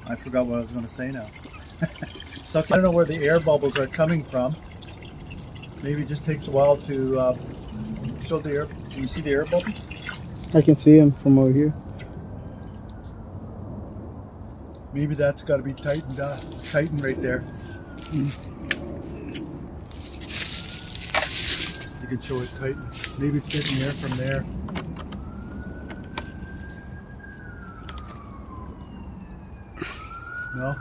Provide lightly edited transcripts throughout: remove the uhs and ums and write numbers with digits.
I forgot what I was going to say now. So I don't know where the air bubbles are coming from. Maybe it just takes a while to show the air. Can you see the air bubbles? I can see them from over here. Maybe that's got to be tightened right there. You can show it tighten. Maybe it's getting air from there. No?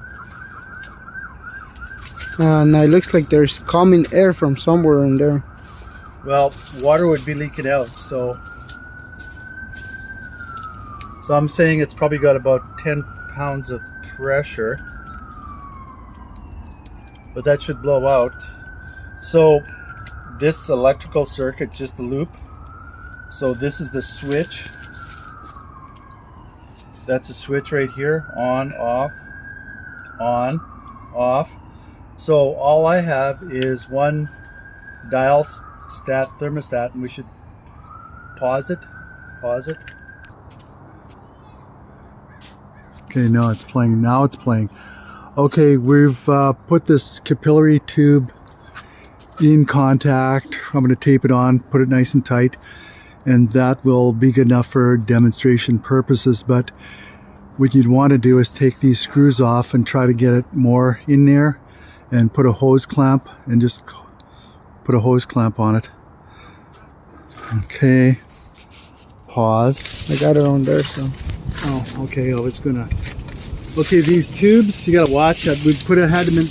No, it looks like there's coming air from somewhere in there. Well, water would be leaking out, so I'm saying it's probably got about 10 pounds of pressure, but that should blow out. So this electrical circuit, just the loop, so this is the switch. That's a switch right here, on, off, on, off. So all I have is one dial thermostat, and we should pause it. Okay, now it's playing. Okay, we've put this capillary tube in contact. I'm going to tape it on, put it nice and tight, and that will be good enough for demonstration purposes. But what you'd want to do is take these screws off and try to get it more in there, and put a hose clamp, and just put a hose clamp on it. Okay, pause. I got it on there, so. Oh, okay. Okay, these tubes, you gotta watch that. Had them in.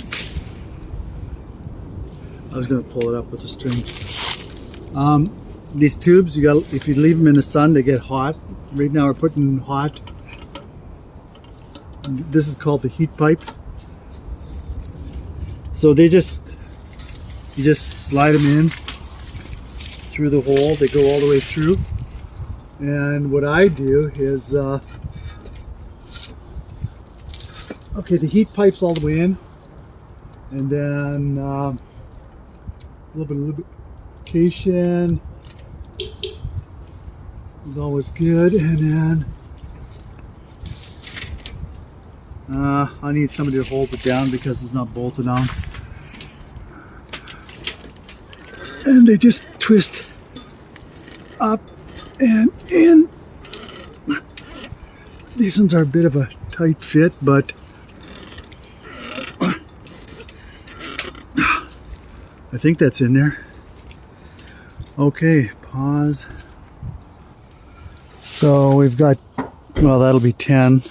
I was gonna pull it up with a string. These tubes, if you leave them in the sun, they get hot. Right now, we're putting hot. This is called the heat pipe. So you just slide them in through the hole. They go all the way through. And what I do is, okay, the heat pipe's all the way in, and then a little bit of lubrication is always good. And then I need somebody to hold it down because it's not bolted on. And they just twist up and in. These ones are a bit of a tight fit, but I think that's in there. Okay, pause. So we've got, well, that'll be 10.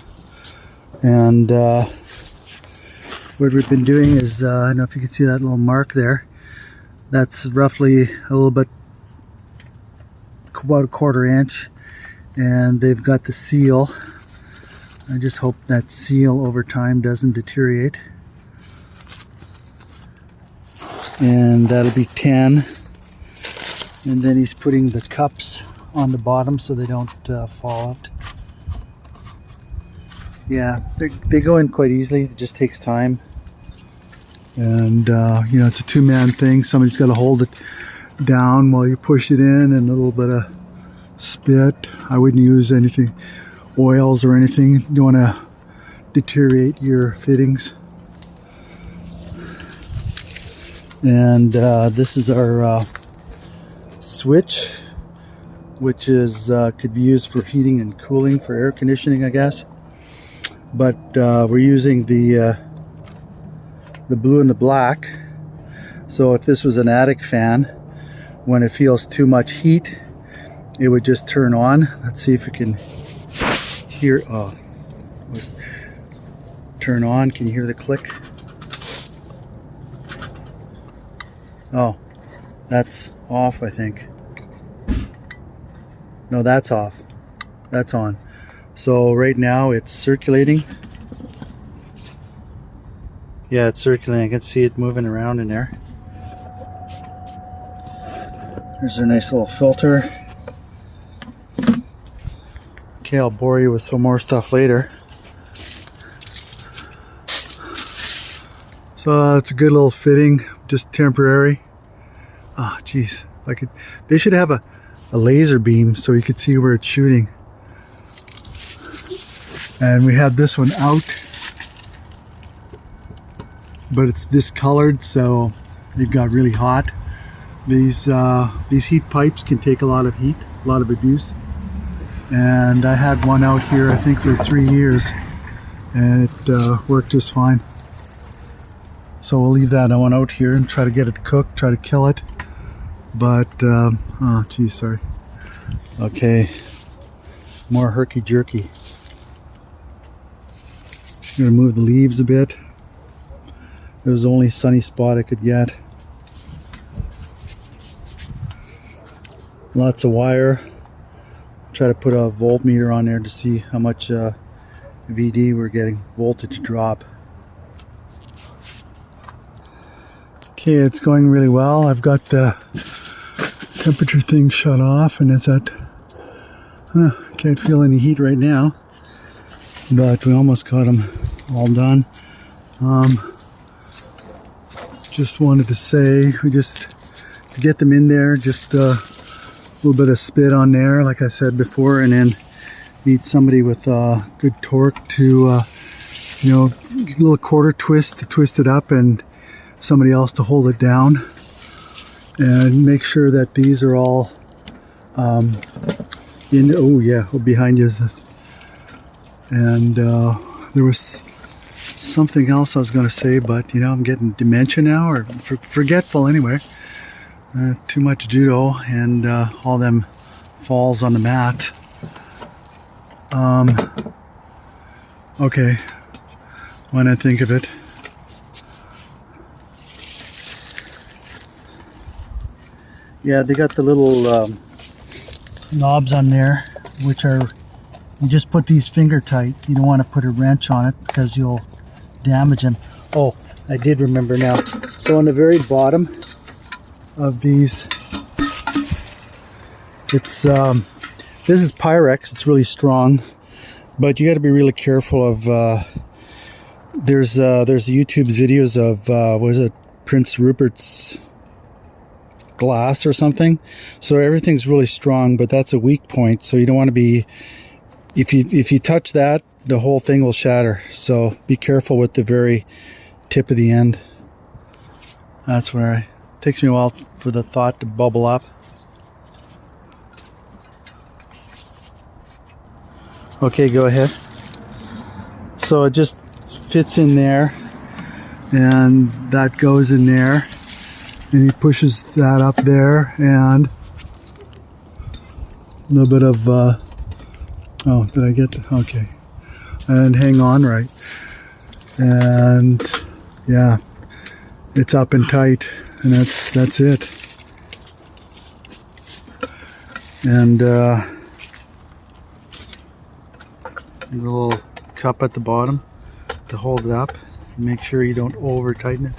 And what we've been doing is, I don't know if you can see that little mark there. That's roughly a little bit, about a 1/4 inch. And they've got the seal. I just hope that seal over time doesn't deteriorate. And that'll be 10. And then he's putting the cups on the bottom so they don't fall out. Yeah, they go in quite easily. It just takes time. And you know, it's a two-man thing. Somebody's got to hold it down while you push it in, and a little bit of spit. I wouldn't use anything, oils or anything. You don't want to deteriorate your fittings. And this is our switch, which is could be used for heating and cooling, for air conditioning, I guess. But we're using the blue and the black. So if this was an attic fan, when it feels too much heat, it would just turn on. Let's see if we can hear. Turn on. Can you hear the click? Oh, that's off, I think. No, that's off. That's on. So right now it's circulating. Yeah, it's circulating. I can see it moving around in there. There's a nice little filter. Okay, I'll bore you with some more stuff later. So it's a good little fitting, just temporary. Oh, geez. They should have a laser beam so you could see where it's shooting. And we have this one out. but it's discolored, so it got really hot. These heat pipes can take a lot of heat, a lot of abuse. And I had one out here, I think, for 3 years, and it worked just fine. So we'll leave that one out here and try to get it cooked, try to kill it. But, oh geez, sorry. Okay, more herky-jerky. I'm gonna move the leaves a bit. It was the only sunny spot I could get. Lots of wire. Try to put a voltmeter on there to see how much VD we're getting, voltage drop. Okay, it's going really well. I've got the temperature thing shut off and it's at, can't feel any heat right now, but we almost got them all done. Just wanted to say, to get them in there, just a little bit of spit on there, like I said before, and then need somebody with good torque to, little quarter twist to twist it up, and somebody else to hold it down, and make sure that these are all behind you. And there was something else I was going to say, but I'm getting dementia now, or forgetful anyway. Too much judo and all them falls on the mat. Okay, when I think of it. Yeah, they got the little knobs on there, which are, you just put these finger tight. You don't want to put a wrench on it because you'll damage them. Oh, I did remember now. So on the very bottom of these, it's this is Pyrex. It's really strong, but you got to be really careful of. There's YouTube videos of what is it, Prince Rupert's glass or something. So everything's really strong, but that's a weak point. So you don't want to be. If you touch that, the whole thing will shatter. So be careful with the very tip of the end. That's where it takes me a while for the thought to bubble up. Okay, go ahead. So it just fits in there, and that goes in there, and he pushes that up there, and a little bit of oh, did I get okay, and hang on right, and yeah, it's up and tight, and that's it. And a little cup at the bottom to hold it up. Make sure you don't over tighten it.